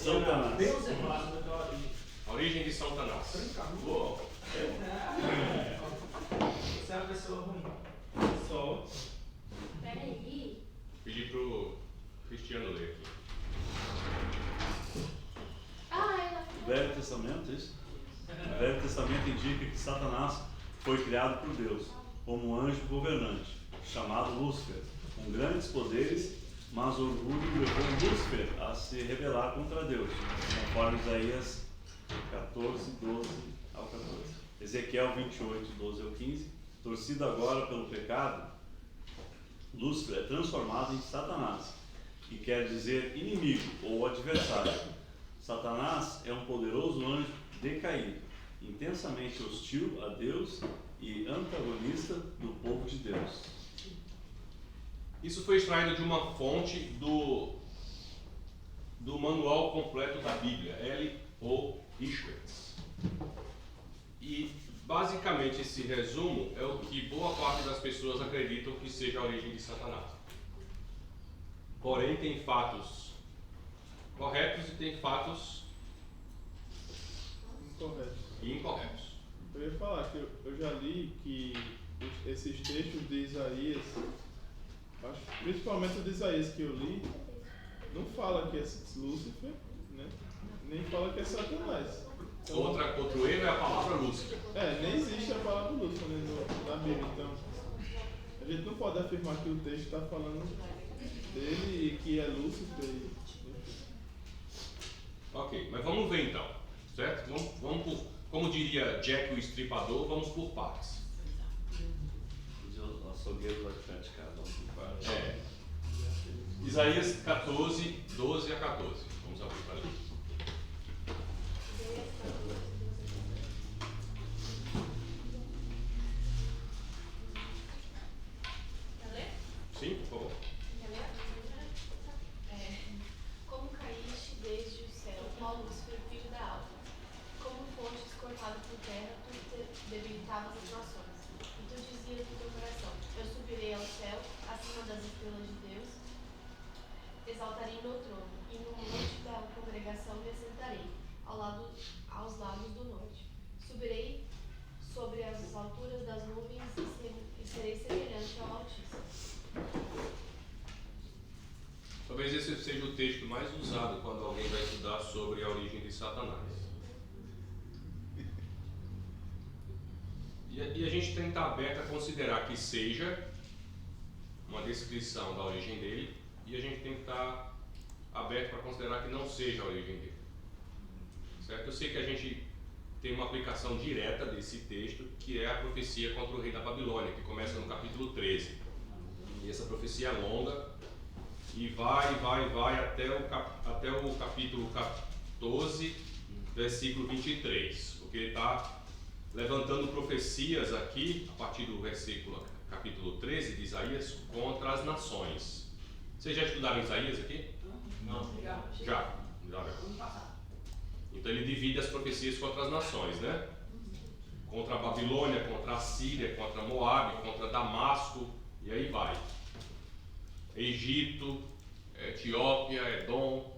Satanás. Deus é claro da origem. A origem de Satanás. Uou. Você é uma pessoa ruim. Só. Peraí. Pedi pro Cristiano ler aqui. Velho Testamento, isso? O Velho Testamento indica que Satanás foi criado por Deus como um anjo governante, chamado Lúcifer, com grandes poderes, mas o orgulho levou Lúcifer a se rebelar contra Deus, conforme Isaías 14, 12 ao 14. Ezequiel 28, 12 ao 15. Torcido agora pelo pecado, Lúcifer é transformado em Satanás, que quer dizer inimigo ou adversário. Satanás é um poderoso anjo decaído, intensamente hostil a Deus e antagonista do povo de Deus. Isso foi extraído de uma fonte do Manual Completo da Bíblia, L.O. Richards. E basicamente esse resumo é o que boa parte das pessoas acreditam que seja a origem de Satanás. Porém, tem fatos corretos e tem fatos incorretos. Eu ia falar que eu já li que esses textos de Isaías, principalmente o de Isaías que eu li, não fala que é Lúcifer, né? Nem fala que é Satanás. Então, Outro erro é a palavra Lúcifer. nem existe a palavra Lúcifer, né, na Bíblia. Então, a gente não pode afirmar que o texto está falando dele e que é Lúcifer. Ok, mas vamos ver então, certo? Vamos por, como diria Jack o Estripador, vamos por partes. O açougueiro vai praticar, vamos por partes. Isaías 14, 12 a 14. Vamos abrir para ler. Quer ler? Sim, por favor. Quer ler? Como caíste desde o céu, ó Lúcifer, filho da alva. Como fostes cortado por terra, tu debilitavas as nações. E tu dizias no teu coração: eu subirei ao céu, acima das estrelas de Deus, exaltarei meu trono, e no monte da congregação me assentarei, aos lados do norte. Subirei sobre as alturas das nuvens e serei semelhante ao Altíssimo. Talvez esse seja o texto mais usado quando alguém vai estudar sobre a origem de Satanás. E a gente tem que estar aberto a considerar que seja uma descrição da origem dele, e a gente tem que estar aberto para considerar que não seja a origem dele. Certo? Eu sei que a gente tem uma aplicação direta desse texto, que é a profecia contra o rei da Babilônia, que começa no capítulo 13. E essa profecia é longa e vai até o capítulo 14, versículo 23, porque ele está levantando profecias aqui, a partir do versículo capítulo 13 de Isaías, contra as nações. Vocês já estudaram Isaías aqui? Não. Já. Então ele divide as profecias contra as nações, né? Contra a Babilônia, contra a Síria, contra Moabe, contra Damasco, e aí vai. Egito, Etiópia, Edom.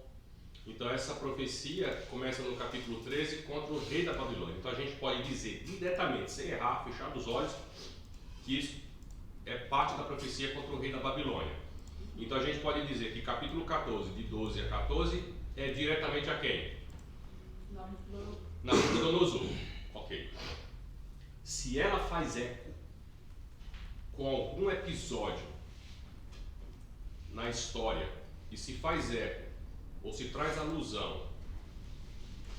Então essa profecia começa no capítulo 13 contra o rei da Babilônia. Então a gente pode dizer diretamente, sem errar, fechar os olhos, que isso é parte da profecia contra o rei da Babilônia. Então a gente pode dizer que capítulo 14, de 12 a 14, é diretamente a quem? Nabucodonosor. Ok. Se ela faz eco com algum episódio na história, e se faz eco ou se traz alusão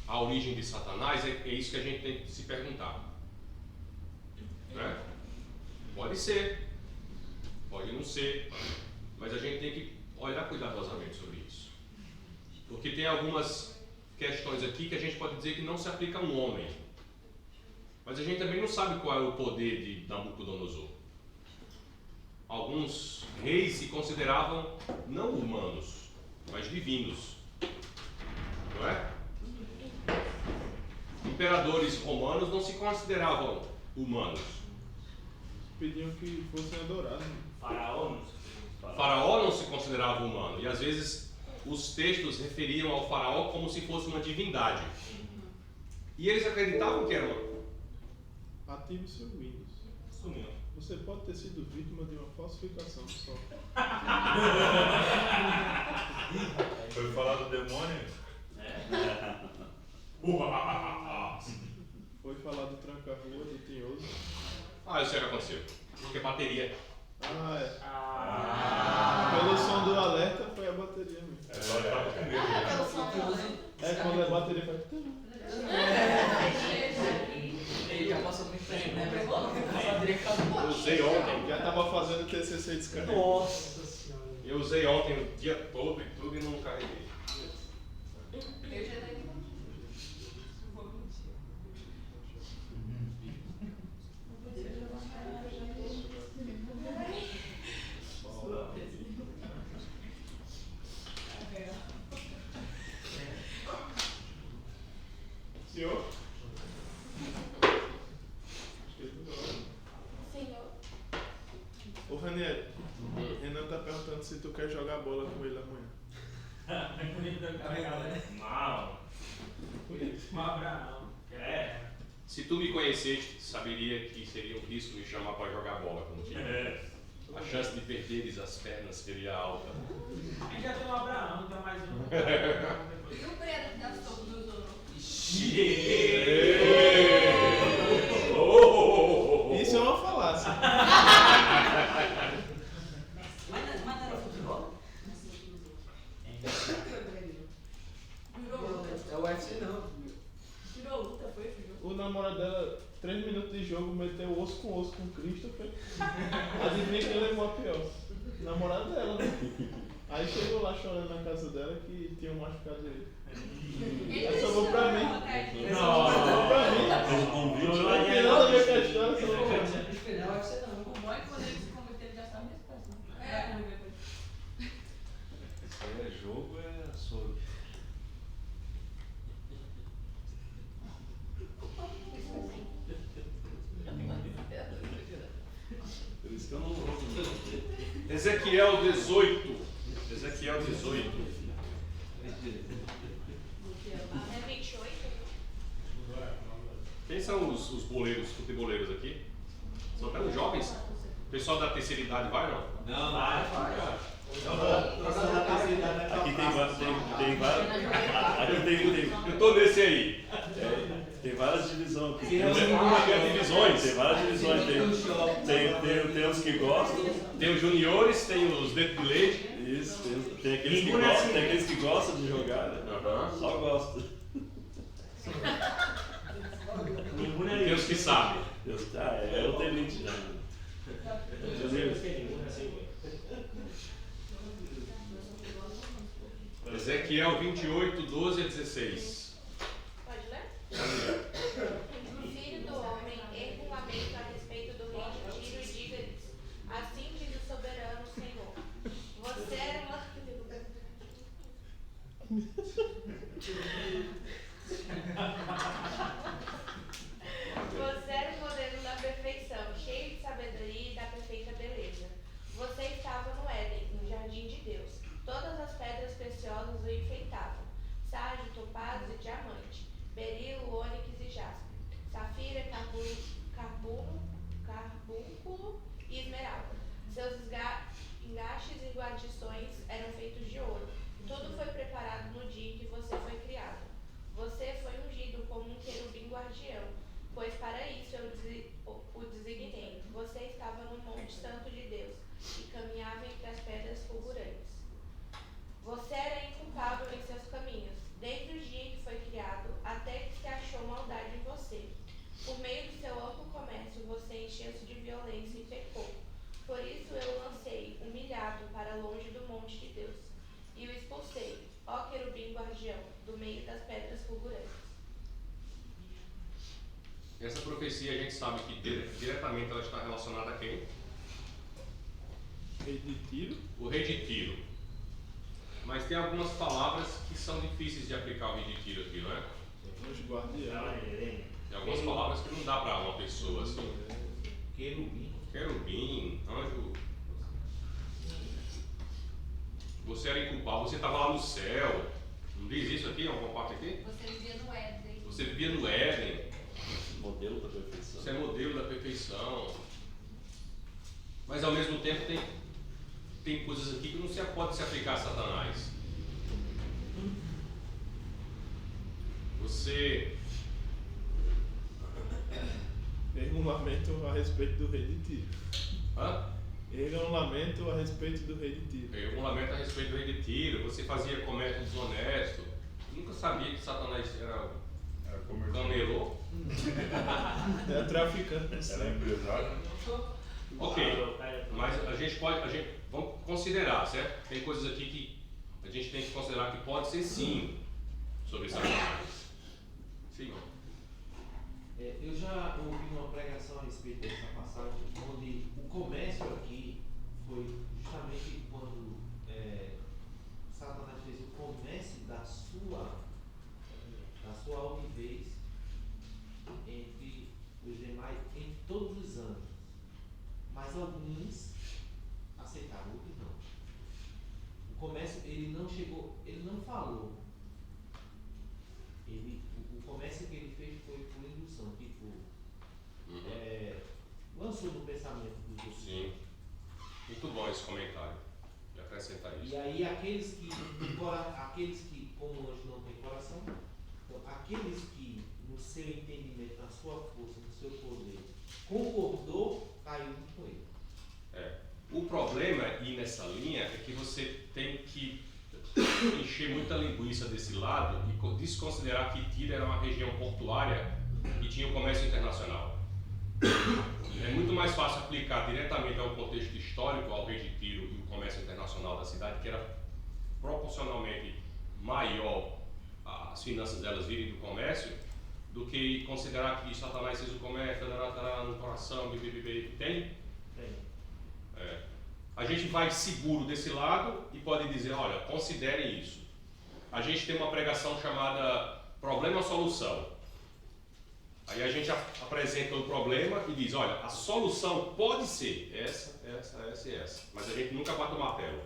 à origem de Satanás, é isso que a gente tem que se perguntar. Né? Pode ser, pode não ser, mas a gente tem que olhar cuidadosamente sobre isso. Porque tem algumas questões aqui que a gente pode dizer que não se aplica a um homem. Mas a gente também não sabe qual é o poder de Nabucodonosor. Alguns reis se consideravam não humanos, mas divinos. Não é? Imperadores romanos não se consideravam humanos. Pediam que fossem adorados. Faraó não. Faraó não se considerava humano. E às vezes os textos referiam ao faraó como se fosse uma divindade. E eles acreditavam que era uma... Ative seu Windows. Sumiu. Você pode ter sido vítima de uma falsificação do software. Foi falar do demônio? Foi falar do tranca-rua, do tinhoso. Ah, eu sei o que aconteceu. Porque bateria. Ah, é. Ah. Pelo som do alerta foi a bateria mesmo. É só eu tava com medo. Pelo som do É quando a bateria faz. Ele já passou muito tempo, né? Eu usei ontem. Já tava fazendo TCC descarregado. Nossa senhora. Eu usei ontem o dia todo e tudo e não carreguei. Eu já dei contigo. Não vou mentir. Senhor? Senhor, Ô Ranieri, Renan tá perguntando se tu quer jogar bola com ele amanhã. Mal. Mal Abraão. É. Se tu me conheceste, saberia que seria um risco me chamar para jogar bola contigo. A chance de perderes as pernas seria alta. A gente já tem um Abraão, então mais um. E o preto das torres do Zoro? Isso é uma falácia. Mas não era futebol? Virou luta. É o UFC não. Virou luta, foi, filho? O namorado dela, 3 minutos de jogo, meteu osso com Christopher. Adivinha quem levou a pior? O namorado dela, né? Aí chegou lá chorando na casa dela que tinham machucado ele. Essa sobrou pra mim. Essa sobrou pra mim. Fez o convite Não lá. tem nada a ver com a história, só Não é o UFC não. O bom é que quando ele se converter, ele já sabe a resposta. É. Isso aí é jogo, é açougue. Por isso que eu não vou. Ezequiel 18. Ezequiel 18. é 28? Quem são os boleiros, futeboleiros aqui? São apenas jovens? O pessoal da terceira idade vai não? Não, vai. Aqui tem várias. Aqui tem. Eu tô nesse aí. Tem várias divisões aqui. Tem divisões. Tem várias divisões. Tem uns que gostam. Tem os juniores, tem os dentro de leite. Isso, tem aqueles que gostam de jogar, né? Só gostam. E tem os que sabem. É o T20 já. Ezequiel 28, 12 a 16. Pode ler? Filho do homem, erga um lamento a respeito do rei de Tiro e diga-lhes: assim diz o soberano Senhor. Você era uma. Você era o modelo da perfeição, cheio de sabedoria e da perfeita beleza. Você estava no Éden, no jardim de Deus. Todas as pedras preciosas o enfeitavam: sardio, topázio e diamante, berilo, ônix e jaspe, safira, carbúnculo e esmeralda. Seus engastes e guarnições eram feitos de ouro. Tudo foi preparado no dia em que você foi criado. Você foi ungido como um querubim guardião, pois para isso eu o designei. Você estava no monte santo de Deus e caminhava entre as pedras fulgurantes. Você era inculpável em seus caminhos, desde o dia em que foi criado, até que se achou maldade em você. Por meio do seu amplo comércio, você encheu-se de violência e pecou. Por isso eu o lancei, humilhado, para longe do monte de Deus, e o expulsei, ó querubim guardião, do meio das pedras fulgurantes. Essa profecia a gente sabe que diretamente ela está relacionada a quem? Rei de Tiro. O rei de Tiro. Mas tem algumas palavras que são difíceis de aplicar ao rei de Tiro aqui, não é? Os guardiões. Tem algumas palavras que não dá para uma pessoa assim. Querubim. Querubim, anjo. Você era inculpável, você estava lá no céu. aqui, alguma parte aqui? Você vivia no Éden. Você vivia no Éden. Modelo da perfeição. Você é modelo da perfeição. Mas ao mesmo tempo tem coisas aqui que não pode se aplicar a Satanás. Você... Erga um lamento a respeito do rei de Tiro. Hã? Erga um lamento a respeito do rei de Tiro. Eu um lamento a respeito do rei de Tiro. Você fazia comércio desonesto. Nunca sabia que Satanás era camelô. É traficante. Ela é empresária. Ok, mas vamos considerar, certo? Tem coisas aqui que a gente tem que considerar que pode ser sim sobre Satanás. Sim. Eu já ouvi uma pregação a respeito dessa passagem, onde o comércio aqui foi justamente quando Satanás fez o comércio da sua altivez entre os demais em todos os anos. Mas alguns aceitaram, outros não. O comércio, ele não chegou, ele não falou. O comércio que ele fez foi por indução, tipo, lançou no pensamento dos outros. Sim. Muito bom esse comentário. De acrescentar isso. E aí aqueles que, como o anjo não tem coração, então aqueles que no seu entendimento, na sua força, no seu poder, concordou, caiu junto com ele. O problema ir nessa linha é que você tem que encher muita linguiça desse lado e desconsiderar que Tiro era uma região portuária e tinha um comércio internacional. É muito mais fácil aplicar diretamente ao contexto histórico ao rei de Tiro e o comércio internacional da cidade, que era proporcionalmente maior as finanças delas virem do comércio, do que considerar que Satanás fez o comércio no coração, tem? Tem. A gente vai seguro desse lado e pode dizer, olha, considerem isso. A gente tem uma pregação chamada problema-solução. Aí a gente apresenta o problema e diz, olha, a solução pode ser essa e essa, mas a gente nunca bate o martelo.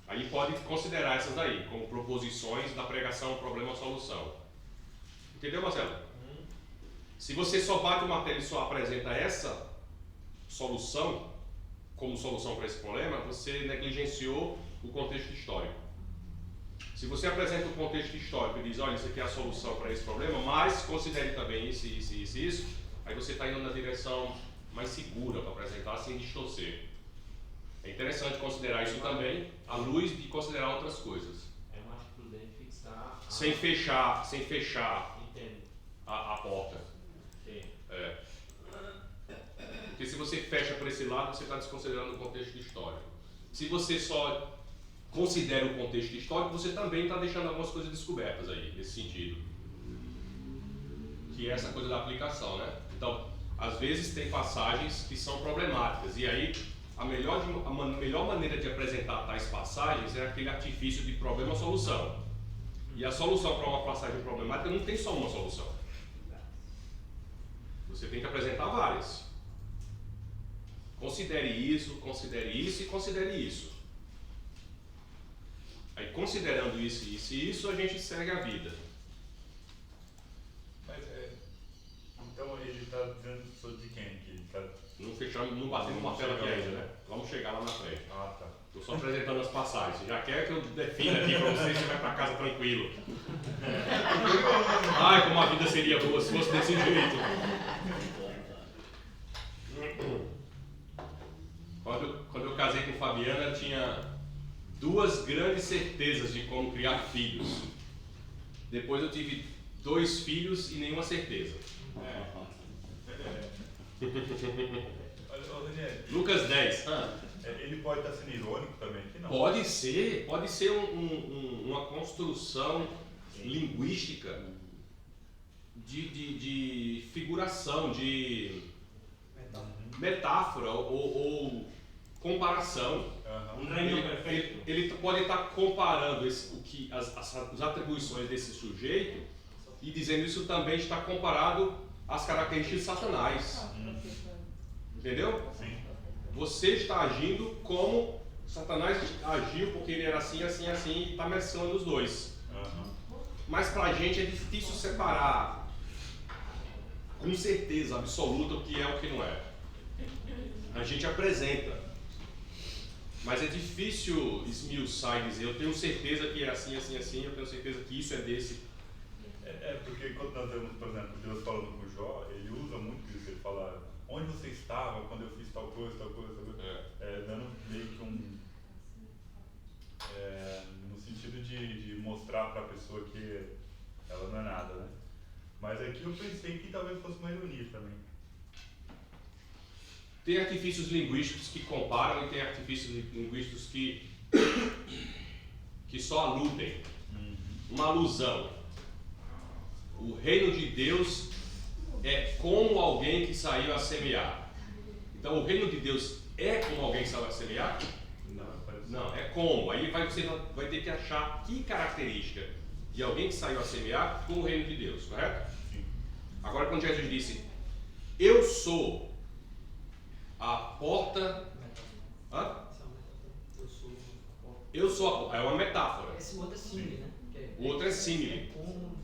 Aí pode considerar essas daí como proposições da pregação problema-solução. Entendeu, Marcelo? Se você só bate o martelo e só apresenta essa solução como solução para esse problema, você negligenciou o contexto histórico. Se você apresenta o contexto histórico e diz, olha, isso aqui é a solução para esse problema, mas considere também isso, aí você está indo na direção mais segura para apresentar sem distorcer. É interessante considerar isso também, à luz de considerar outras coisas. É mais prudente fixar. Sem fechar Entendo. a porta. Sim. Porque se você fecha por esse lado, você está desconsiderando o contexto histórico. Se você só considera o contexto histórico, você também está deixando algumas coisas descobertas aí, nesse sentido. Que é essa coisa da aplicação, né? Então, às vezes tem passagens que são problemáticas, e aí a melhor maneira de apresentar tais passagens é aquele artifício de problema-solução. E a solução para uma passagem problemática não tem só uma solução. Você tem que apresentar várias. Considere isso e considere isso. Aí, considerando isso e isso, a gente segue a vida. Mas então ele está dizendo sobre quem aqui? Ele tá... Não fechamos, não batemos uma tela aqui ainda, né? Vamos chegar lá na frente. Ah, tá. Estou só apresentando as passagens. Você já quer que eu defina aqui para você vai para casa tranquilo. Ai, como a vida seria boa se fosse desse jeito. Quando eu casei com Fabiana, eu tinha duas grandes certezas de como criar filhos. Depois eu tive 2 filhos e nenhuma certeza. Ô, Daniel, Lucas 10. ele pode estar sendo irônico também aqui, não? Pode ser uma construção linguística de figuração, de metáfora ou comparação. Ele pode estar comparando as atribuições desse sujeito e dizendo isso também está comparado às características de Satanás. Entendeu? Sim. Você está agindo como Satanás agiu, porque ele era assim, assim, assim, e está mesclando os dois. mas para a gente é difícil separar com certeza absoluta o que é o que não é. A gente apresenta, mas é difícil esmiuçar e dizer, eu tenho certeza que é assim, assim, assim, eu tenho certeza que isso é desse. Porque quando nós vemos, por exemplo, Deus falando com Jó, ele usa muito isso, ele fala, onde você estava quando eu fiz tal coisa, tal coisa, tal coisa. Dando meio que no sentido de mostrar para a pessoa que ela não é nada, né? Mas aqui eu pensei que talvez fosse uma ironia também. Tem artifícios linguísticos que comparam e tem artifícios linguísticos que só aludem. Uma alusão. O reino de Deus é como alguém que saiu a semear. Então o reino de Deus é como alguém que saiu a semear? Não, é como. Aí você vai ter que achar que característica de alguém que saiu a semear com o reino de Deus, correto? Sim. Agora quando Jesus disse, eu sou a porta. Hã? Eu sou a porta. É uma metáfora. Esse outro é símile, né? O outro é símile. Como...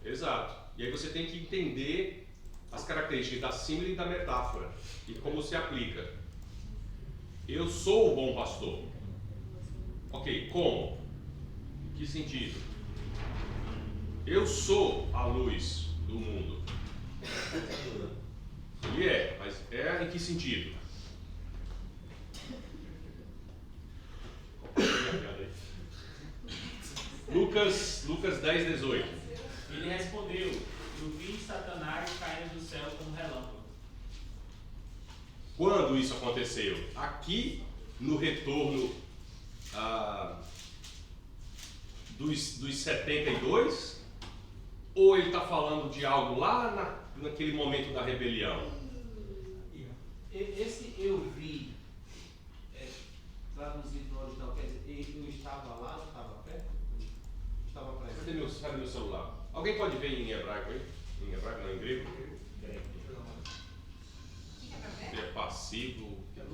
Exato. E aí você tem que entender as características da símile e da metáfora e como se aplica. Eu sou o bom pastor. Ok, como? Em que sentido? Eu sou a luz do mundo. Ele é, mas é em que sentido? Lucas 10, 18. Ele respondeu, eu vi Satanás caindo do céu como relâmpago. Quando isso aconteceu? Aqui no retorno dos 72? Ou ele está falando de algo lá naquele momento da rebelião? Esse eu vi, traduzido no original, quer dizer, eu estava lá, não estava perto? Estava presente. Cadê meu celular? Alguém pode ver em hebraico aí? Em hebraico, não, em grego? É passivo. O que é?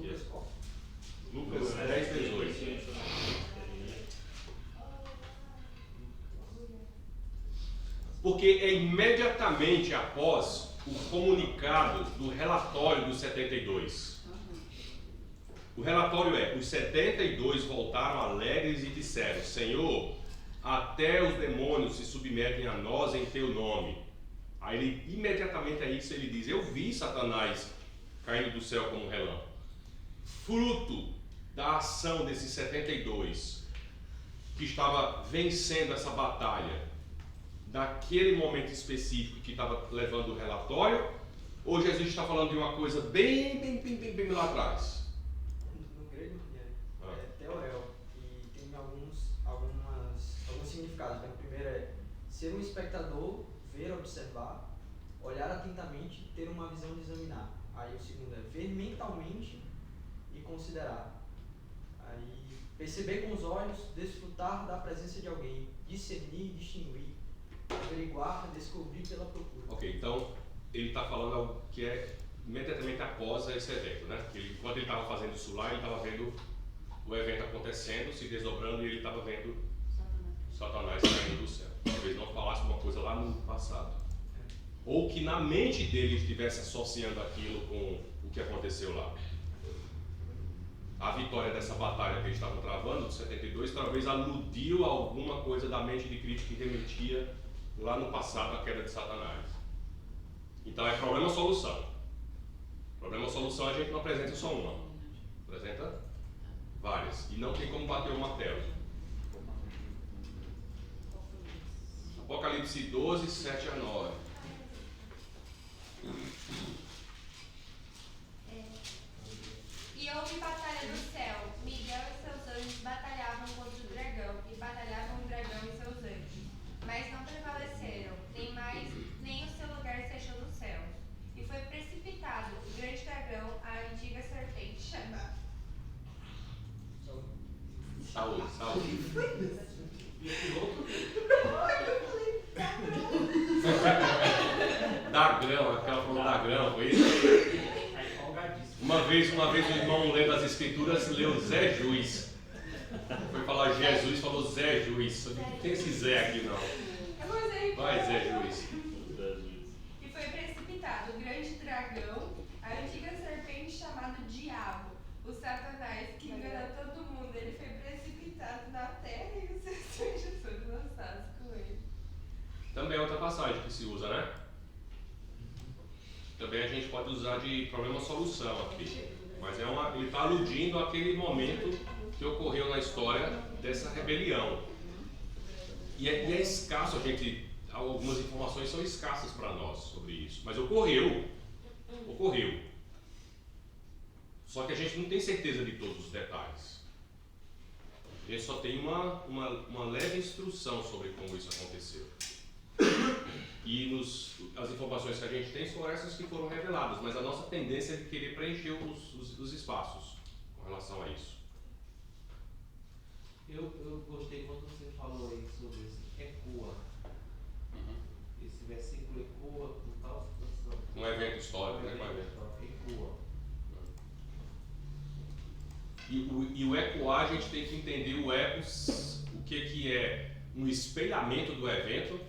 Lucas 10, 18. Porque é imediatamente após o comunicado do relatório dos 72. O relatório é, os 72 voltaram alegres e disseram, Senhor, até os demônios se submetem a nós em teu nome. Aí ele, imediatamente a isso ele diz, eu vi Satanás caindo do céu como um relâmpago. Fruto da ação desses 72 que estava vencendo essa batalha naquele momento específico que estava levando o relatório, ou Jesus está falando de uma coisa bem lá atrás? No grego é teorel, e tem alguns significados. O primeiro é ser um espectador, ver, observar, olhar atentamente, ter uma visão de examinar. Aí o segundo é ver mentalmente e considerar. Aí perceber com os olhos, desfrutar da presença de alguém, discernir e distinguir, averiguar, descobrir pela procura. Ok, então ele está falando algo que é imediatamente após esse evento, né? Enquanto ele estava fazendo isso lá, ele estava vendo o evento acontecendo, se desdobrando, e ele estava vendo Satanás caindo do céu. Talvez não falasse uma coisa lá no passado. Ou que na mente dele estivesse associando aquilo com o que aconteceu lá. A vitória dessa batalha que eles estavam travando, de 72, talvez aludiu a alguma coisa da mente de Cristo que remetia lá no passado à queda de Satanás. Então é problema-solução. Problema-solução a gente não apresenta só uma. Apresenta várias. E não tem como bater o martelo. Apocalipse 12, 7 a 9. E houve batalha no céu. Miguel e seus anjos batalhavam contra o dragão, e batalhavam o dragão e seus anjos. Mas não prevaleceram, nem o seu lugar se achou no céu. E foi precipitado o grande dragão, a antiga serpente chamada. Saúde. E o outro? Dagrão, aquela falou Dagrão, foi isso? Uma vez o irmão lendo as escrituras leu Zé Juiz. Foi falar Jesus, falou Zé Juiz. Não tem esse Zé aqui não. Vai, Zé Juiz. E foi precipitado o grande dragão, a antiga serpente chamado Diabo, o Satanás, que engana todo mundo. Ele foi precipitado na terra e os seus anjos foram lançados com ele. Também é outra passagem que se usa, né? Também a gente pode usar de problema-solução aqui. Mas ele está aludindo àquele momento que ocorreu na história dessa rebelião. E é escasso, algumas informações são escassas para nós sobre isso. Mas ocorreu. Só que a gente não tem certeza de todos os detalhes. A gente só tem uma leve instrução sobre como isso aconteceu. E as informações que a gente tem são essas que foram reveladas, mas a nossa tendência é querer preencher os espaços com relação a isso. Eu gostei quando você falou aí sobre isso. Ecoa. Esse versículo ecoa com tal situação. Um evento histórico, né? Ecoa. E o ecoar, a gente tem que entender o ecos, o que é um espelhamento do evento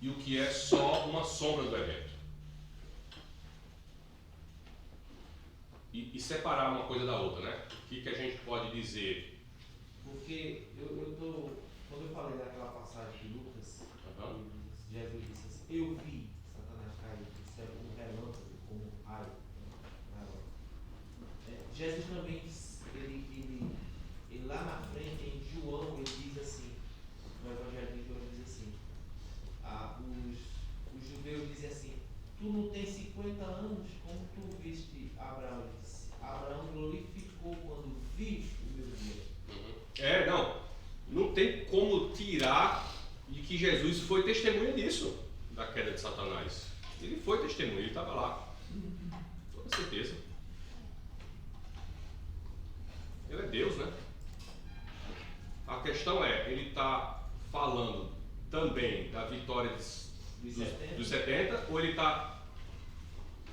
e o que é só uma sombra do evento. E separar uma coisa da outra, né? O que a gente pode dizer? Porque quando eu falei daquela passagem de Lucas, Jesus disse assim, eu vi Satanás cair do céu como relâmpago, como raio. Jesus também, ele lá na frente, em João, ele diz assim, no Evangelho de João, ele diz assim, os judeus dizem assim, tu não tens 50 anos, como tu viste Abraão? Ele disse, Abraão glorificou quando viu o meu dia. Não tem como tirar de que Jesus foi testemunha disso, da queda de Satanás. Ele foi testemunha, ele estava lá. Com certeza. Ele é Deus, né? A questão é, ele está falando também da vitória dos 70, ou ele está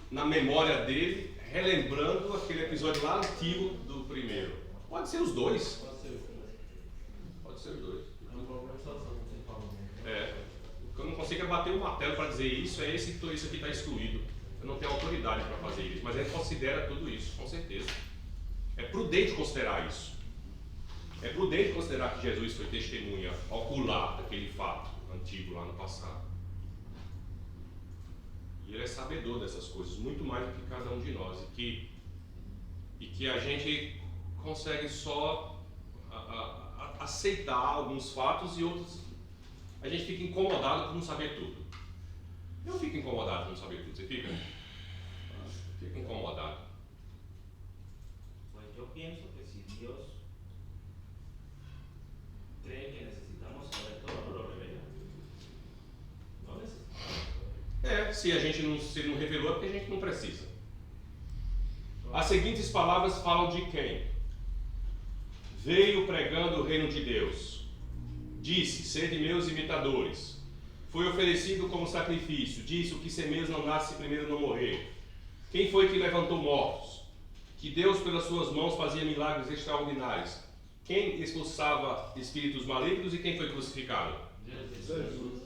na memória dele, relembrando aquele episódio lá antigo do primeiro? Pode ser os dois. Pode ser os dois. O que eu não consigo é bater o martelo para dizer isso aqui está excluído. Eu não tenho autoridade para fazer isso, mas ele considera tudo isso, com certeza. É prudente considerar isso. É prudente considerar que Jesus foi testemunha ocular daquele fato antigo lá no passado. E ele é sabedor dessas coisas, muito mais do que cada um de nós. E que a gente consegue só aceitar alguns fatos e outros a gente fica incomodado por não saber tudo. Eu fico incomodado por não saber tudo. Você fica? Fico incomodado. Pues yo pienso que si Dios cree que necesitamos saber todo, lo revela. No necesitamos. Se ele não revelou é porque a gente não precisa. As seguintes palavras falam de quem? Veio pregando o reino de Deus. Disse, sede meus imitadores. Foi oferecido como sacrifício. Disse, o que semeia não nasce primeiro não morrer. Quem foi que levantou mortos? Que Deus pelas suas mãos fazia milagres extraordinários. Quem expulsava espíritos malignos e quem foi crucificado? Jesus.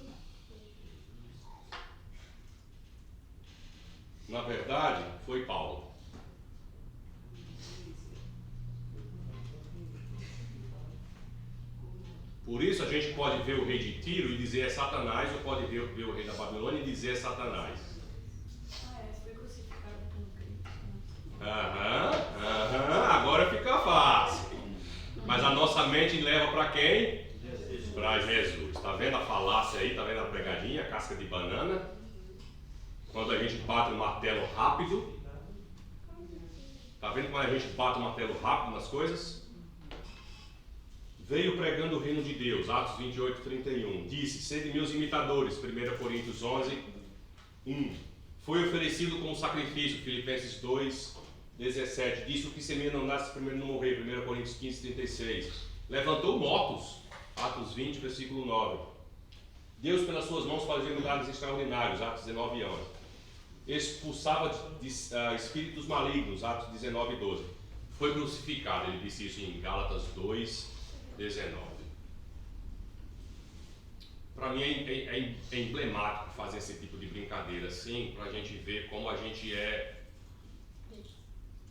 Na verdade, foi Paulo. Por isso a gente pode ver o rei de Tiro e dizer é Satanás, ou pode ver o rei da Babilônia e dizer é Satanás. Foi crucificado com Cristo. Agora fica fácil. Mas a nossa mente leva para quem? Para Jesus. Está vendo a falácia aí? Está vendo a pregadinha, a casca de banana? Quando a gente bate o martelo rápido. Está vendo quando a gente bate o martelo rápido nas coisas? Veio pregando o reino de Deus, Atos 28, 31. Disse, sede meus imitadores, 1 Coríntios 11, 1. Foi oferecido como sacrifício, Filipenses 2, 17. Disse, o que semeia não nasce primeiro não morrer, 1 Coríntios 15, 36. Levantou mortos, Atos 20, versículo 9. Deus pelas suas mãos fazia milagres extraordinários, Atos 19, 11. Expulsava espíritos malignos, Atos 19, 12. Foi crucificado, ele disse isso em Gálatas 2, 19. Para mim é emblemático fazer esse tipo de brincadeira assim, para a gente ver como a gente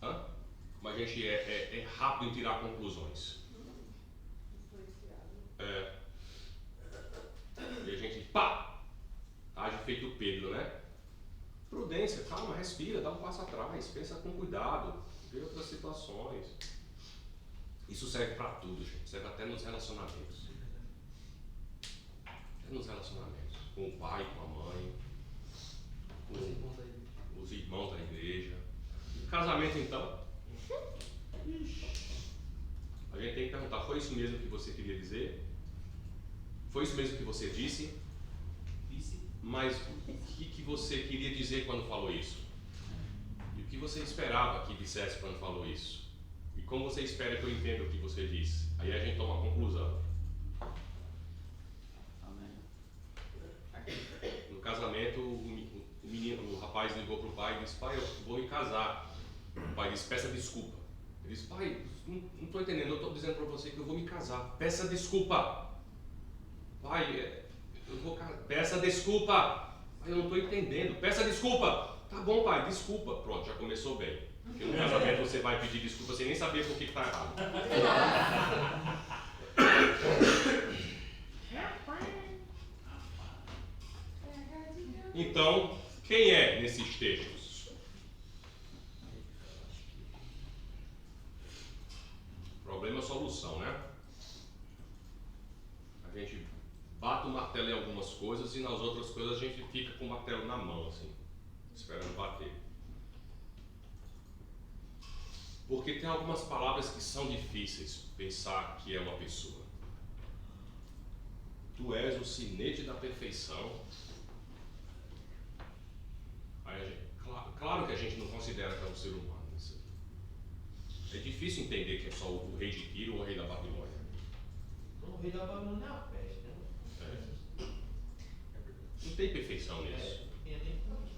como a gente é rápido em tirar conclusões. E a gente, age feito Pedro, né? Prudência, calma, respira, dá um passo atrás, pensa com cuidado, vê outras situações. Isso serve para tudo, gente, serve até nos relacionamentos. Até nos relacionamentos, com o pai, com a mãe, com os irmãos da igreja. No casamento, então, a gente tem que perguntar, foi isso mesmo que você queria dizer? Foi isso mesmo que você disse? Mas o que você queria dizer quando falou isso? E o que você esperava que dissesse quando falou isso? E como você espera que eu entenda o que você disse? Aí a gente toma a conclusão. No casamento, o rapaz ligou para o pai e disse, pai, eu vou me casar. O pai disse, peça desculpa. Ele disse, pai, não estou entendendo, eu estou dizendo para você que eu vou me casar. Peça desculpa. Pai, eu vou casar. Peça desculpa. Pai, eu não estou entendendo. Peça desculpa. Tá bom, pai, desculpa. Pronto, já começou bem. Porque no casamento você vai pedir desculpa sem nem saber por que está errado. Então, quem é nesses textos? Problema, solução, né? A gente bate o martelo em algumas coisas e nas outras coisas a gente fica com o martelo na mão, assim, esperando bater. Porque tem algumas palavras que são difíceis pensar que é uma pessoa. Tu és o sinete da perfeição. Aí claro que a gente não considera que é um ser humano. É difícil entender que é só o rei de Tiro ou o rei da Babilônia. O rei da Babilônia é a peste, né? Não tem perfeição nisso.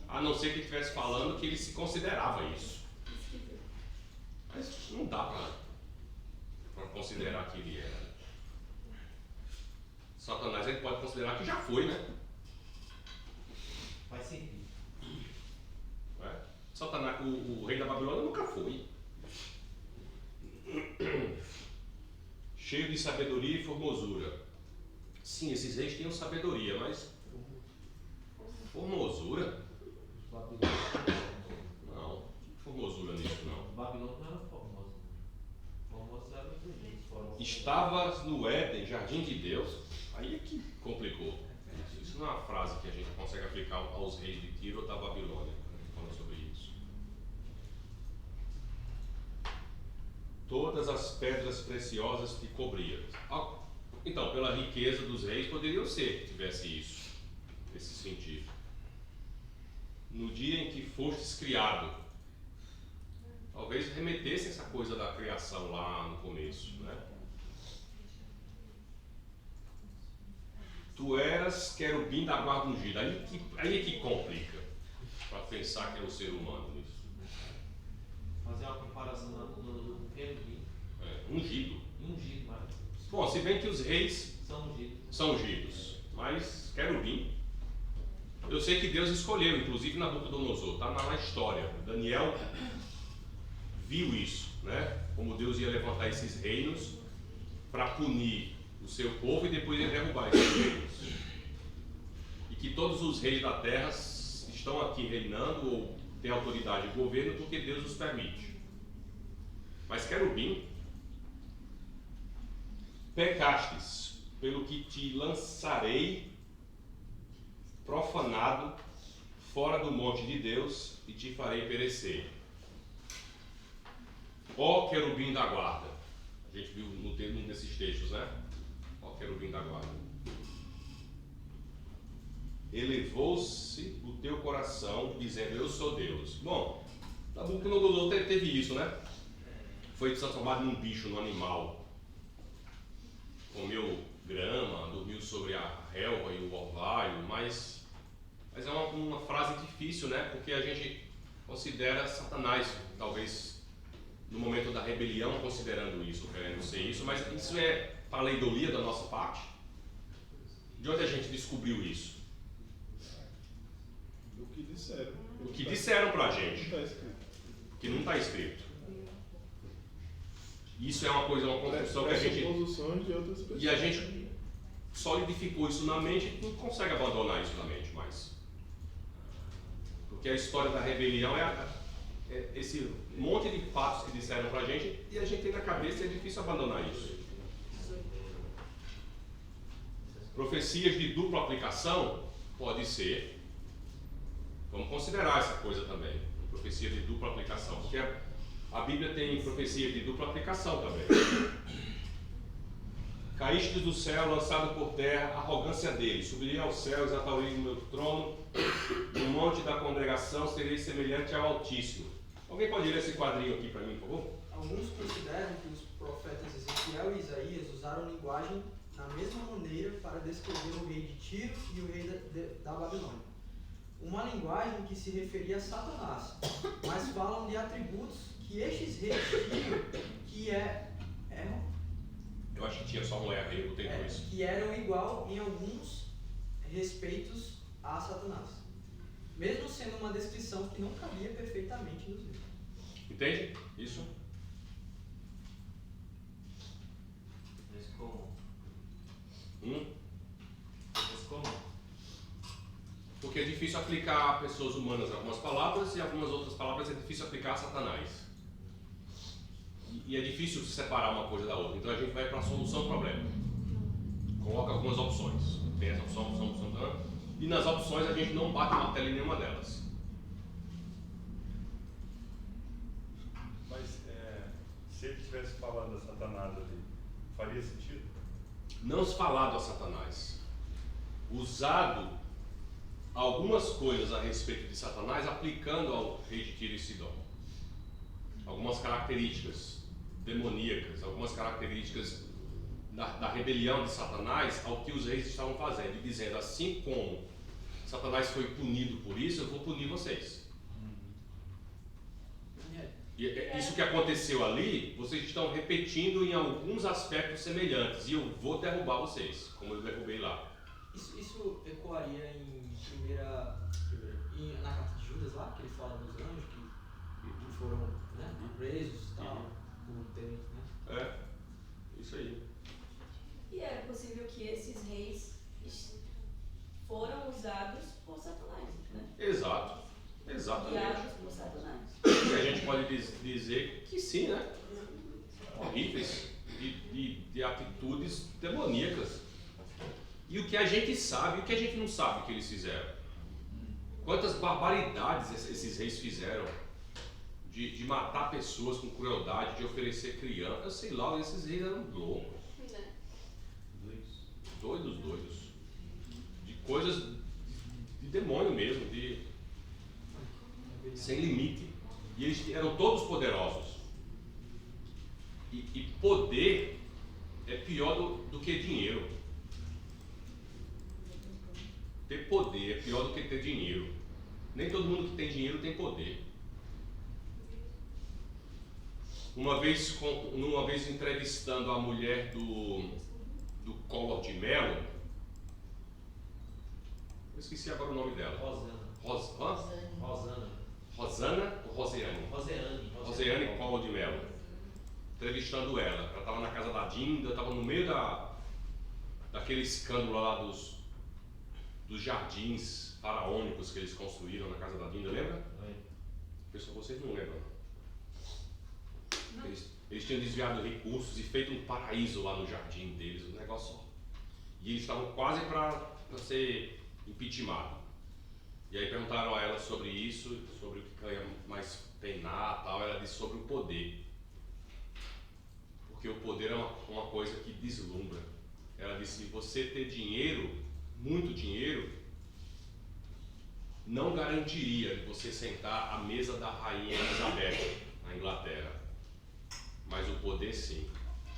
A não ser que ele estivesse falando que ele se considerava isso. Mas não dá para considerar que ele era. Satanás ele pode considerar que já foi, né? Faz sentido. Satanás, o rei da Babilônia nunca foi. Cheio de sabedoria e formosura. Sim, esses reis tinham sabedoria, mas formosura? Não, formosura nisso não. Babilônia não era formosa. Formosa era muito. Estava no Éden, jardim de Deus. Aí é que complicou. Isso não é uma frase que a gente consegue aplicar aos reis de Tiro ou da Babilônia. Falando sobre isso. Todas as pedras preciosas te cobriam. Então, pela riqueza dos reis, poderiam ser que tivesse isso, esse sentido. No dia em que fostes criado, talvez remetesse essa coisa da criação lá no começo, né? Tu eras querubim da guarda ungida. Aí é que complica, para pensar que é o ser humano nisso. Fazer uma comparação no querubim. Ungido. Ungido, mas... Bom, se bem que os reis são ungidos, mas querubim. Eu sei que Deus escolheu, inclusive Nabucodonosor, está na história. Daniel viu isso, né? Como Deus ia levantar esses reinos para punir o seu povo e depois ia derrubar esses reinos. E que todos os reis da terra estão aqui reinando ou têm autoridade de governo porque Deus os permite. Mas querubim, pecastes, pelo que te lançarei profanado fora do monte de Deus e te farei perecer. Ó querubim da guarda. A gente viu num desses textos, né? Ó querubim da guarda. Elevou-se o teu coração, dizendo, eu sou Deus. Bom, Nabucodonosor teve isso, né? Foi transformado num bicho, num animal. Comeu grama, dormiu sobre a relva e o orvalho, mas é uma frase difícil, né? Porque a gente considera Satanás, talvez no momento da rebelião, considerando isso, querendo ser isso, mas isso é paleidolia da nossa parte. De onde a gente descobriu isso? O que disseram. O que disseram pra gente. Não está escrito. Que não está escrito. Isso é uma coisa, uma construção que a gente... Pressuposições de outras pessoas. E a gente solidificou isso na mente e não consegue abandonar isso na mente mais. Porque a história da rebelião é esse monte de fatos que disseram pra gente e a gente tem na cabeça e é difícil abandonar isso. Profecias de dupla aplicação, pode ser. Vamos considerar essa coisa também. Profecia de dupla aplicação. Porque a Bíblia tem profecia de dupla aplicação também. Caíste do céu, lançado por terra, arrogância dele. Subirei aos céus, exaltarei o meu trono. No monte da congregação serei semelhante ao Altíssimo. Alguém pode ler esse quadrinho aqui para mim, por favor? Alguns consideram que os profetas Ezequiel e Isaías usaram linguagem na mesma maneira para descrever o rei de Tiro e o rei da Babilônia. Uma linguagem que se referia a Satanás, mas falam de atributos que estes reis tinham, que Eu acho que tinha só um R, eu botei dois. que eram igual em alguns respeitos a Satanás, mesmo sendo uma descrição que não cabia perfeitamente nos livros. Entende? Isso? Mas como? Mas como? Porque é difícil aplicar a pessoas humanas algumas palavras e algumas outras palavras é difícil aplicar a Satanás. E é difícil separar uma coisa da outra. Então a gente vai para a solução do problema. Coloca algumas opções. Tem essa opção. E nas opções a gente não bate o martelo em nenhuma delas. Mas se ele estivesse falando a Satanás ali, faria sentido? Não se falado a Satanás. Usado algumas coisas a respeito de Satanás aplicando ao rei de Tiro e Sidom. Algumas características demoníacas, algumas características da rebelião de Satanás ao que os reis estavam fazendo, e dizendo, assim como Satanás foi punido por isso, eu vou punir vocês. E isso que aconteceu ali, vocês estão repetindo em alguns aspectos semelhantes, e eu vou derrubar vocês, como eu derrubei lá. Isso ecoaria na carta de Judas lá, que ele fala dos anjos que foram, né, presos e tal, por terem, né? Isso aí. E é possível que esses reis foram usados por Satanás, né? Exato. Exatamente. Guiados por Satanás. E a gente pode dizer que sim, né? Horríveis de atitudes demoníacas. E o que a gente sabe e o que a gente não sabe que eles fizeram. Quantas barbaridades esses reis fizeram de matar pessoas com crueldade, de oferecer crianças. Eu sei lá, esses reis eram loucos. Doidos. De coisas de demônio mesmo, sem limite. E eles eram todos poderosos. E poder é pior do que dinheiro. Ter poder é pior do que ter dinheiro. Nem todo mundo que tem dinheiro tem poder. Uma vez entrevistando a mulher do Collor de Mello, eu esqueci agora o nome dela. Rosana ou Rosiane? Rosiane Collor de Mello. Entrevistando ela. Ela estava na casa da Dinda, estava no meio daquele escândalo lá dos jardins faraônicos que eles construíram na casa da Dinda, lembra? Pessoal, vocês não lembram? Eles tinham desviado recursos e feito um paraíso lá no jardim deles, um negócio. E eles estavam quase para ser impeachmentados. E aí perguntaram a ela sobre isso, sobre o que ganha mais penar e tal. Ela disse sobre o poder. Porque o poder é uma coisa que deslumbra. Ela disse, você ter dinheiro, muito dinheiro, não garantiria você sentar à mesa da rainha Elizabeth, na Inglaterra. Mas o poder sim.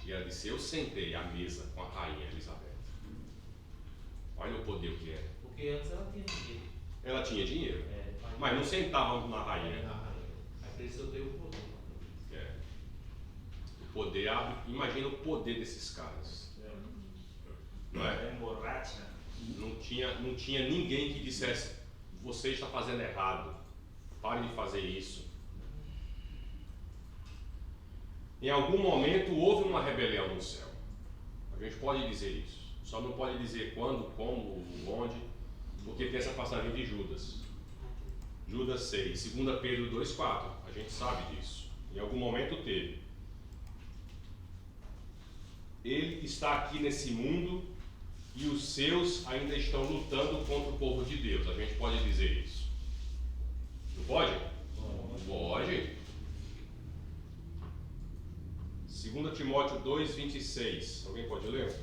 E ela disse, eu sentei à mesa com a rainha Elizabeth. Olha o poder que é. Porque antes ela tinha dinheiro. Ela tinha dinheiro, mas não sentava na rainha. Aí por isso eu tenho o poder. O poder abre, imagina o poder desses caras. Não é? Emborracha. Não tinha ninguém que dissesse: você está fazendo errado, pare de fazer isso. Em algum momento houve uma rebelião no céu. A gente pode dizer isso. Só não pode dizer quando, como, onde, porque tem essa passagem de Judas. Judas 6, 2 Pedro 2,4. A gente sabe disso. Em algum momento teve. Ele está aqui nesse mundo e os seus ainda estão lutando contra o povo de Deus. A gente pode dizer isso. Não pode? Pode. 2 Timóteo 2,26. Alguém pode ler?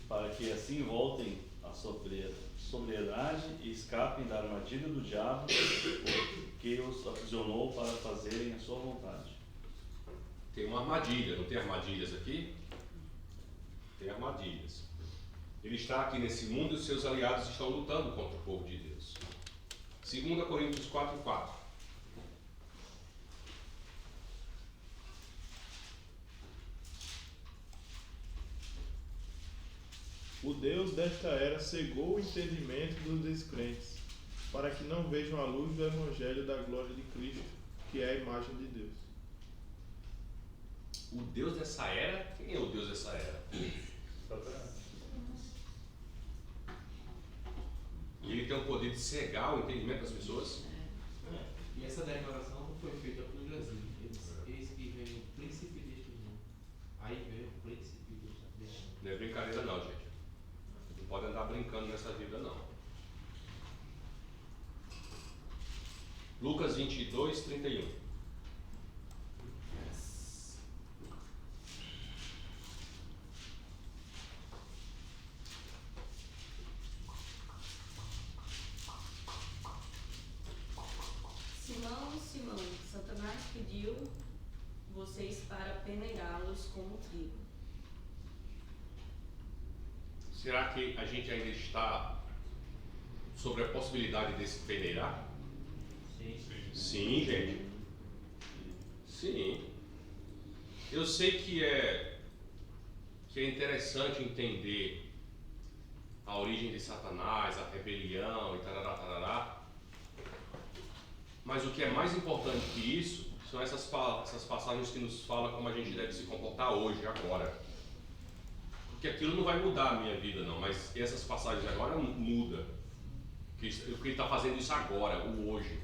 Para que assim voltem à sobriedade e escapem da armadilha do diabo, que os aprisionou para fazerem a sua vontade. Tem uma armadilha, não tem armadilhas aqui? Tem armadilhas. Ele está aqui nesse mundo e os seus aliados estão lutando contra o povo de Deus. 2 Coríntios 4,4. O Deus desta era cegou o entendimento dos descrentes, para que não vejam a luz do Evangelho da glória de Cristo, que é a imagem de Deus. O Deus dessa era? Quem é o Deus dessa era? E ele tem o poder de cegar o entendimento das pessoas? E essa declaração não foi feita por Jesus. Eis que vem o príncipe deste mundo. Aí vem o príncipe deste mundo. Não é brincadeira não, gente. Não pode andar brincando nessa vida não. Lucas 22, 31. Simão, Simão, Satanás pediu vocês para penegá-los como trigo. Será que a gente ainda está sobre a possibilidade desse peneirar? Sim, gente. Sim. Eu sei que é interessante entender a origem de Satanás, a rebelião e tarará, tarará. Mas o que é mais importante que isso são essas passagens que nos falam como a gente deve se comportar hoje, agora. Porque aquilo não vai mudar a minha vida não, mas essas passagens agora mudam. Porque ele está fazendo isso agora, o hoje.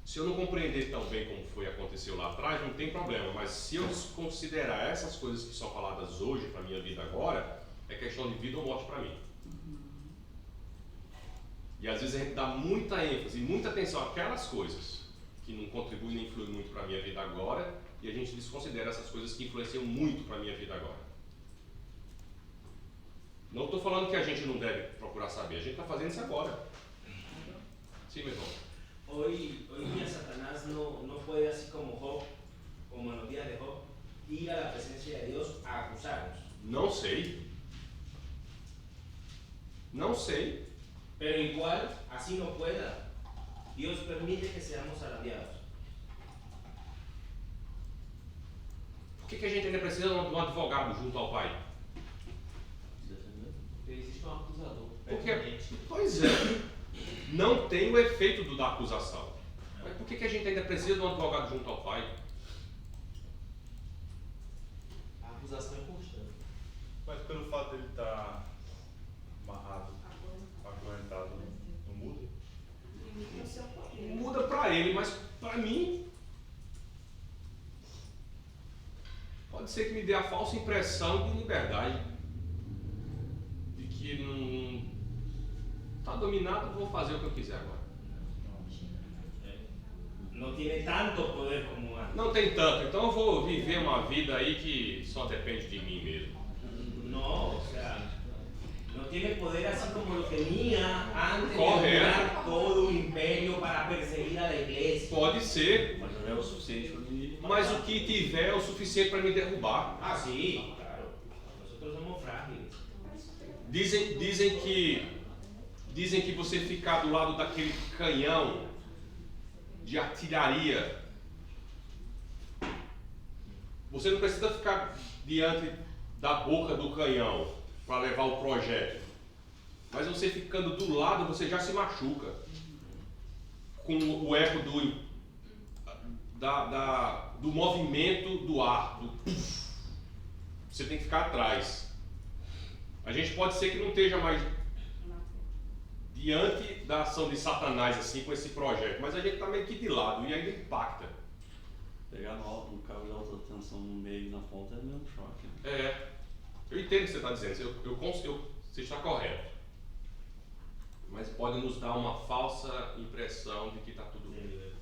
Se eu não compreender tão bem como aconteceu lá atrás, não tem problema. Mas se eu desconsiderar essas coisas que são faladas hoje para a minha vida agora, é questão de vida ou morte para mim. E às vezes a gente dá muita ênfase, muita atenção àquelas coisas que não contribuem nem influem muito para a minha vida agora, e a gente desconsidera essas coisas que influenciam muito para a minha vida agora. Não estou falando que a gente não deve procurar saber, a gente está fazendo isso agora. Sim, meu irmão. Hoy día Satanás no puede, así como Job, como en los días de Job, ir a la presencia de Dios a acusarnos. Não sei. Não sei. Pero igual, así no pueda, Dios permite que seamos zarandeados. Por que a gente ainda precisa de um advogado junto ao Pai? Porque existe um acusador. Porque, pois é, não tem o efeito da acusação. Mas por que a gente ainda precisa de um advogado junto ao Pai? A acusação é constante. Mas pelo fato de ele estar amarrado, acorrentado, não muda? Muda para ele, mas para mim pode ser que me dê a falsa impressão de liberdade, de que não está dominado, vou fazer o que eu quiser agora. No tiene tanto poder como antes. Não tem tanto, então eu vou viver uma vida aí que só depende de mim mesmo. No, o sea, no tiene poder así como lo tenía antes de Correto. dominar todo un imperio para perseguir a la iglesia. Pode ser, Mas não é o suficiente para me mas o que tiver é o suficiente para me derrubar. Ah, sí, claro. Nosotros somos frágiles. Dizem que você ficar do lado daquele canhão de artilharia. Você não precisa ficar diante da boca do canhão para levar o projétil. Mas você ficando do lado, você já se machuca. Com o eco do movimento do ar. Você tem que ficar atrás. A gente pode ser que não esteja mais diante da ação de Satanás assim com esse projeto, mas a gente está meio que de lado e ainda impacta. Pegar no cabo de alta tensão no meio e na ponta é o mesmo choque. Né? É, eu entendo o que você está dizendo, você está correto. Mas pode nos dar uma falsa impressão de que está tudo bem.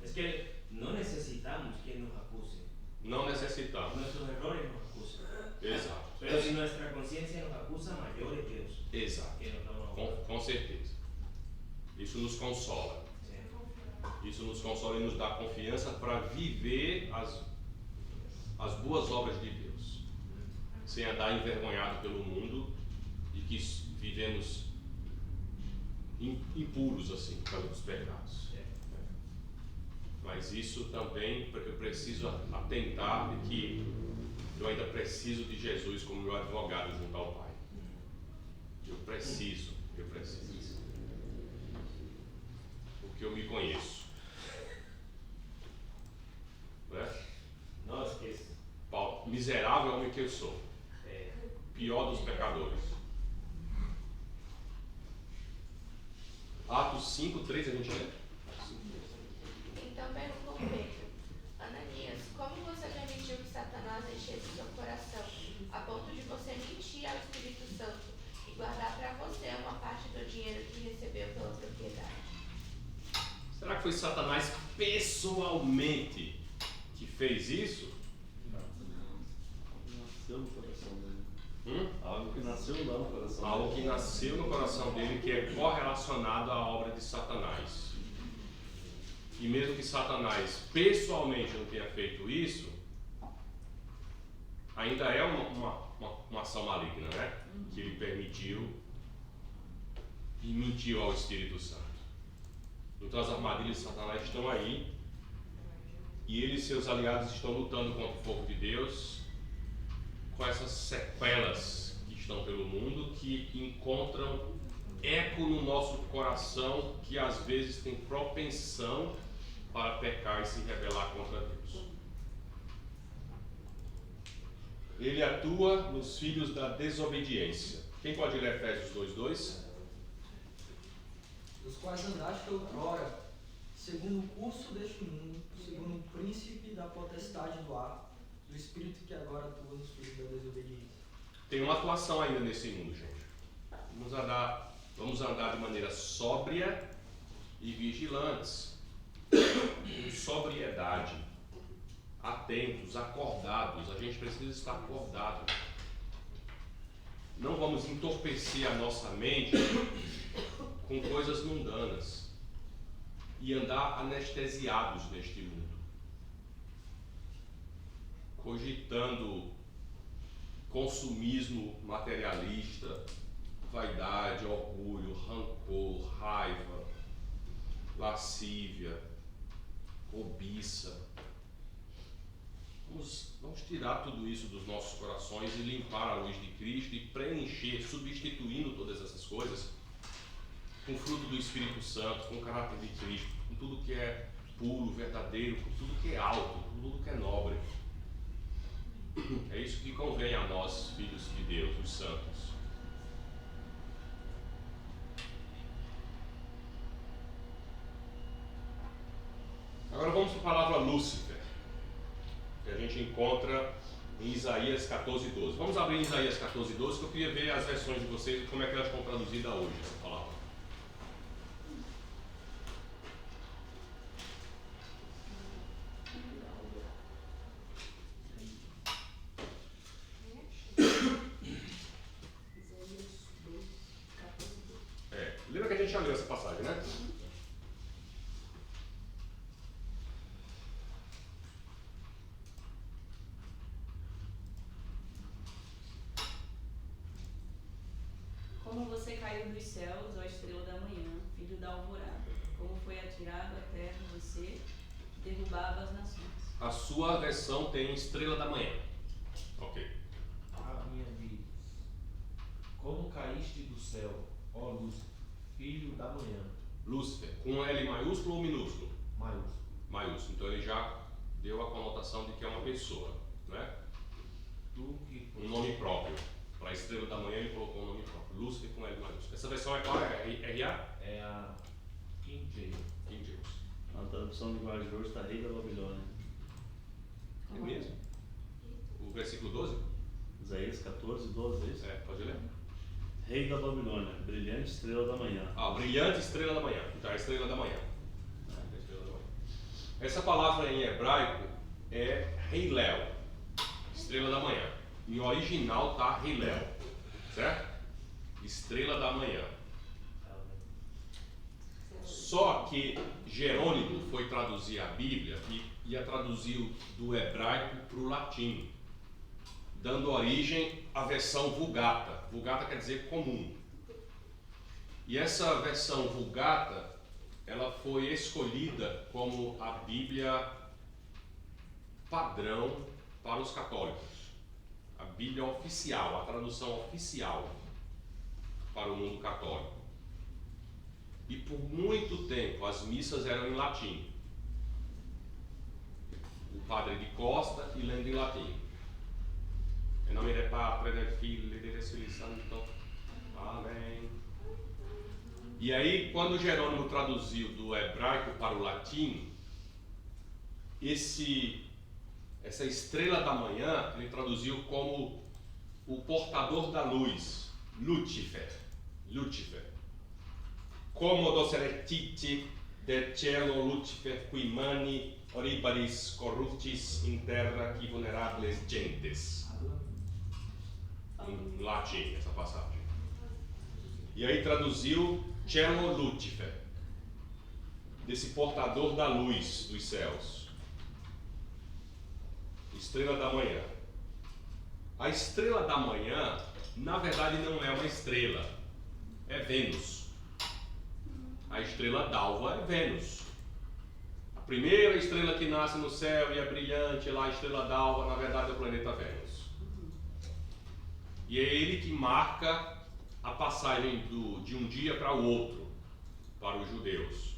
Es que no necesitamos que nos acuse. Não necessitamos. Nuestros errores nos acusan. Exato. Pero si nuestra conciencia nos acusa, mayor es Dios. Exato. Que nos da una Com certeza. Isso nos consola. Isso nos consola e nos dá confiança para viver as boas obras de Deus. Sem andar envergonhado pelo mundo e que vivemos impuros assim, por causa dos pecados. Mas isso também eu preciso atentar de que eu ainda preciso de Jesus como meu advogado junto ao Pai. Eu preciso. Porque eu me conheço. Né? Não esqueça. Miserável homem que eu sou. Pior dos pecadores. Atos 5:3 a gente lê. Então perguntou Pedro: Ananias, como você permitiu que Satanás enchesse seu coração, a ponto de você mentir ao Espírito Santo e guardar para você uma parte do dinheiro que recebeu pela propriedade? Será que foi Satanás pessoalmente que fez isso? Nasceu no coração dele. Algo que nasceu lá no coração dele. Algo que nasceu no coração dele que é correlacionado à obra de Satanás. E mesmo que Satanás pessoalmente não tenha feito isso, ainda é uma ação maligna, né? Que ele permitiu e mentiu ao Espírito Santo. Então as armadilhas de Satanás estão aí e ele e seus aliados estão lutando contra o povo de Deus com essas sequelas que estão pelo mundo, que encontram eco no nosso coração, que às vezes tem propensão para pecar e se rebelar contra Deus. Ele atua nos filhos da desobediência. Quem pode ler Efésios 2:2? Os quais andaste outrora, segundo o curso deste mundo, segundo o príncipe da potestade do ar, do espírito que agora atua nos filhos da desobediência. Tem uma atuação ainda nesse mundo, gente. Vamos andar de maneira sóbria e vigilantes, com sobriedade, atentos, acordados. A gente precisa estar acordado. Não vamos entorpecer a nossa mente com coisas mundanas e andar anestesiados neste mundo, cogitando consumismo materialista, vaidade, orgulho, rancor, raiva, lascívia, cobiça. Vamos tirar tudo isso dos nossos corações e limpar a luz de Cristo e preencher, substituindo todas essas coisas com o fruto do Espírito Santo, com o caráter de Cristo, com tudo que é puro, verdadeiro, com tudo que é alto, com tudo que é nobre. É isso que convém a nós, filhos de Deus, os santos. Agora vamos para a palavra Lúcifer, que a gente encontra em Isaías 14:12. Vamos abrir Isaías 14:12, que eu queria ver as versões de vocês e como é que elas estão traduzidas hoje, essa palavra. Lembra que a gente já leu essa passagem, né? Como você caiu dos céus, ó estrela da manhã, filho da alvorada. como foi atirado à terra você, derrubava as nações. A sua versão tem estrela da manhã. Ok. A minha diz: como caíste do céu, ó Lúcifer, filho da manhã. Lúcifer, com L maiúsculo ou minúsculo? Maiúsculo. Maiúsculo. Então ele já deu a conotação de que é uma pessoa, né? Um nome próprio. Para a estrela da manhã ele colocou um nome próprio. Lúcifer com L maiúsculo. Essa versão é qual? É RA? É a King James. King James. A tradução de linguagem de hoje está Rei da Babilônia. É mesmo? O versículo 12? Isaías 14, 12, é isso? É, pode ler. Rei da Babilônia, brilhante estrela da manhã. Ah, brilhante estrela da manhã. Então, a estrela da manhã. A estrela da manhã. Essa palavra em hebraico é Heilel, estrela da manhã. Em original está Heilel, certo? Estrela da manhã. Só que Jerônimo foi traduzir a Bíblia e ia traduzir do hebraico para o latim, dando origem à versão Vulgata. Vulgata quer dizer comum. E essa versão Vulgata, ela foi escolhida como a Bíblia padrão para os católicos. A Bíblia oficial, a tradução oficial para o mundo católico. E por muito tempo as missas eram em latim. O padre de costa e lendo em latim. Em nome do Padre, do Filho e do Espírito Santo. Amém. E aí, quando Jerônimo traduziu do hebraico para o latim, essa estrela da manhã, ele traduziu como o portador da luz, Lucifer. Lucifer. Como doceretiti de cielo Lucifer qui mani oribaris corruptis in terra qui vulnerables gentes. Em latim, essa passagem. E aí traduziu cielo Lucifer, desse portador da luz dos céus. Estrela da manhã. A estrela da manhã, na verdade, não é uma estrela, é Vênus. A estrela d'alva é Vênus. A primeira estrela que nasce no céu e é brilhante, lá a estrela d'alva, na verdade é o planeta Vênus. E é ele que marca a passagem de um dia para o outro, para os judeus.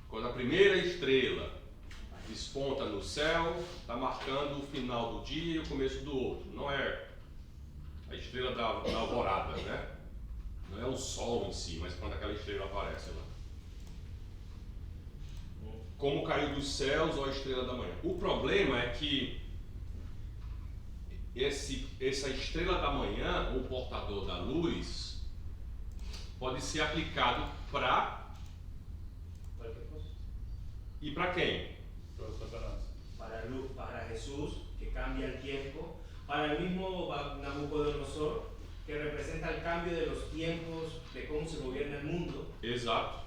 Quando a primeira estrela desponta no céu, está marcando o final do dia e o começo do outro. Não é a estrela da alvorada, né? Não é o sol em si, mas quando aquela estrela aparece lá. Como caiu dos céus, ó estrela da manhã. O problema é que essa estrela da manhã, o portador da luz, pode ser aplicado para... E para quem? Para Satanás. Para Jesús, que cambia el tiempo. Para el mismo Nabucodonosor, que representa el cambio de los tiempos, de cómo se gobierna el mundo. Exato.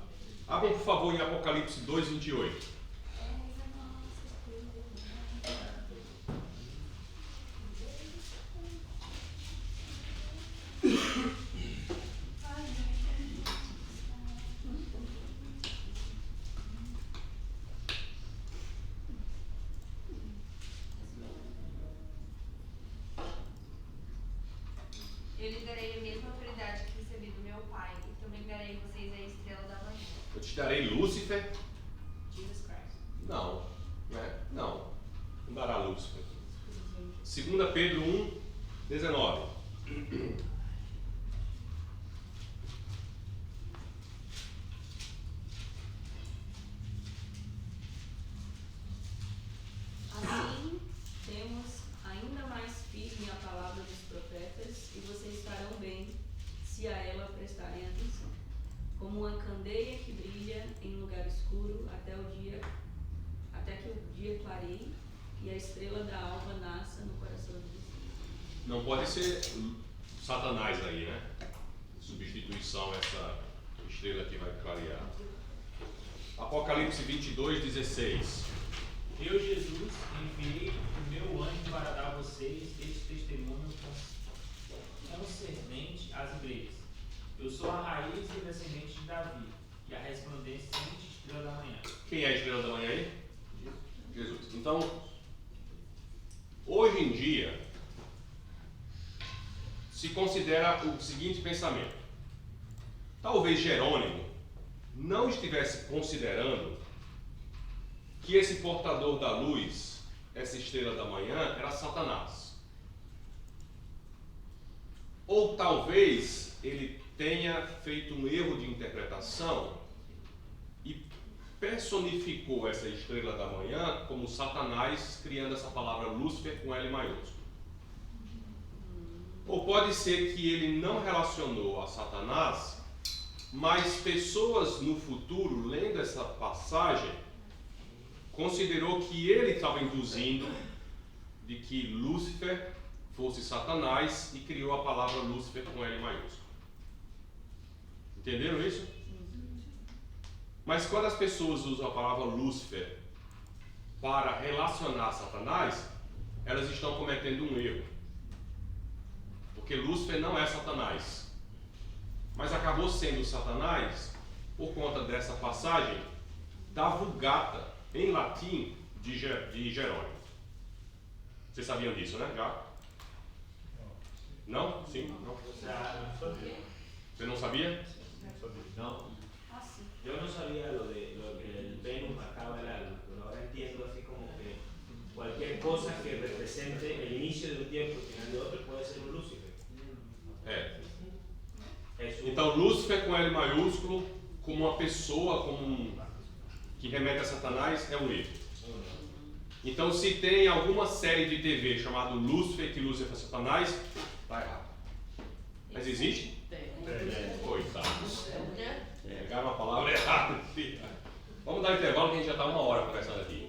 Abram, por favor, em Apocalipse 2, 28. Eu lhes darei a mesma autoridade que recebi do meu Pai, e também darei a vocês a estrela da manhã. Eu te darei Lúcifer? Jesus Christ. Não, né? Não dará Lúcifer. 2 Pedro 1, 19. Assim, temos ainda mais firme a palavra dos profetas, e vocês estarão bem se a ela prestarem atenção. Como uma candeia que brilha em lugar escuro até que o dia clareie e a estrela da alva nasça no coração de vocês. Não pode ser Satanás aí, né? Substituição, essa estrela que vai clarear. Apocalipse 22, 16. Eu, Jesus, enviei o meu anjo para dar a vocês este testemunho concernente às igrejas. Eu sou a raiz e descendente de Davi, e E a resplandecente estrela da manhã. Quem é a estrela da manhã aí? Jesus. Então, hoje em dia, se considera o seguinte pensamento. Talvez Jerônimo não estivesse considerando que esse portador da luz, essa estrela da manhã, era Satanás. Ou talvez ele tenha feito um erro de interpretação e personificou essa estrela da manhã como Satanás, criando essa palavra Lúcifer com L maiúsculo. Ou pode ser que ele não relacionou a Satanás, mas pessoas no futuro, lendo essa passagem, considerou que ele estava induzindo de que Lúcifer fosse Satanás e criou a palavra Lúcifer com L maiúsculo. Entenderam isso? Mas quando as pessoas usam a palavra Lúcifer para relacionar Satanás, elas estão cometendo um erro. Porque Lúcifer não é Satanás. Mas acabou sendo Satanás por conta dessa passagem da Vulgata, em latim, de Jerônimo. Vocês sabiam disso, né? Já? Não? Sim? Não? Você não sabia? No. Yo no sabía lo que el Venus marcaba el alma, pero ahora entiendo así como que cualquier cosa que represente el inicio de un tiempo y el final de otro puede ser un Lúcifer. Então, Lúcifer com L maiúsculo, como uma pessoa, que remete a Satanás, é um erro. Então, se tem alguma série de TV chamada Lúcifer, que Lúcifer é Satanás, está errado. Mas existe? Tem. Coitado. Pegaram a palavra errada. Vamos dar um intervalo que a gente já está 1 hora conversando aqui.